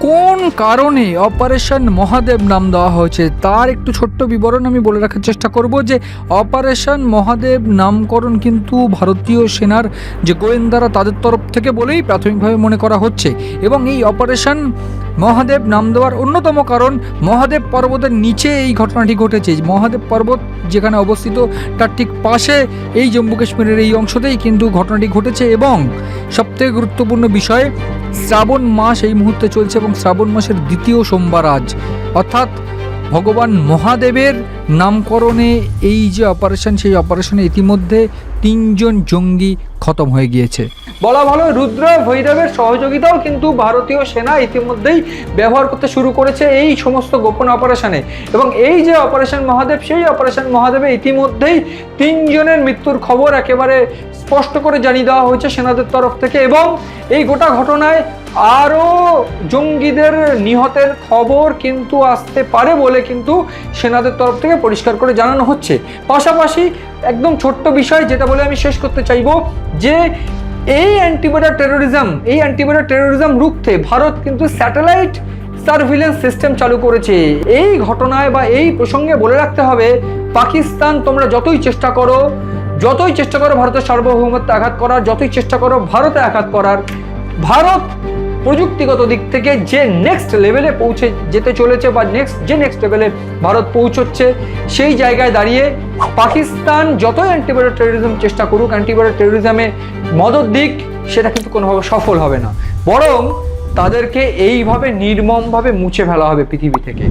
কোন কারণে অপারেশন মহাদেব নাম দেওয়া হয়েছে তার একটু ছোট্ট বিবরণ আমি বলে রাখার চেষ্টা করব যে অপারেশন মহাদেব নামকরণ কিন্তু ভারতীয় সেনার যে গোয়েন্দারা তাদের তরফ থেকে বলেই প্রাথমিকভাবে মনে করা হচ্ছে। এবং এই অপারেশন মহাদেব নাম দেওয়ার অন্যতম কারণ মহাদেব পর্বতের নিচে এই ঘটনাটি ঘটেছে। মহাদেব পর্বত যেখানে অবস্থিত তার ঠিক পাশে এই জম্মু কাশ্মীরের এই অংশতেই কিন্তু ঘটনাটি ঘটেছে। এবং সবথেকে গুরুত্বপূর্ণ বিষয়, শ্রাবণ মাস এই মুহূর্তে চলছে এবং শ্রাবণ মাসের দ্বিতীয় সোমবার আজ, অর্থাৎ ভগবান মহাদেবের নামকরণে এই যে অপারেশন, সেই অপারেশনে ইতিমধ্যে 3 জন জঙ্গি খতম হয়ে গিয়েছে। বলা ভালো রুদ্র ভৈরবের সহযোগিতাও কিন্তু ভারতীয় সেনা ইতিমধ্যেই ব্যবহার করতে শুরু করেছে এই সমস্ত গোপন অপারেশনে। এবং এই যে অপারেশন মহাদেব, সেই অপারেশন মহাদেবে ইতিমধ্যেই 3 জনের মৃত্যুর খবর একেবারে স্পষ্ট করে জানিয়ে দেওয়া হয়েছে সেনাদের তরফ থেকে। এবং এই গোটা ঘটনায় আরও জঙ্গিদের নিহতের খবর কিন্তু আসতে পারে বলে কিন্তু সেনাদের তরফ থেকে পরিষ্কার করে জানানো হচ্ছে। পাশাপাশি একদম ছোট্ট বিষয় যেটা বলে আমি শেষ করতে চাইবো, যে এই অ্যান্টিবর্ডার টেরোরিজম রুখতে ভারত কিন্তু স্যাটেলাইট সার্ভিলেন্স সিস্টেম চালু করেছে। এই ঘটনায় বা এই প্রসঙ্গে বলে রাখতে হবে, পাকিস্তান তোমরা যতই চেষ্টা করো ভারতের সার্বভৌমত্বে আঘাত করার, যতই চেষ্টা করো ভারতে আঘাত করার, ভারত প্রযুক্তিগত দিক থেকে যে নেক্সট লেভেলে পৌঁছে যেতে চলেছে বা নেক্সট লেভেলে ভারত পৌঁছচ্ছে, সেই জায়গায় দাঁড়িয়ে পাকিস্তান যতই অ্যান্টিবর্ডার টেরোরিজম চেষ্টা করুক, অ্যান্টিবর্ডার টেরোরিজমে মদত দিক, সেটা কিন্তু কোনোভাবে সফল হবে না, বরং তাদেরকে এইভাবে নির্মমভাবে মুছে ফেলা হবে পৃথিবী থেকে।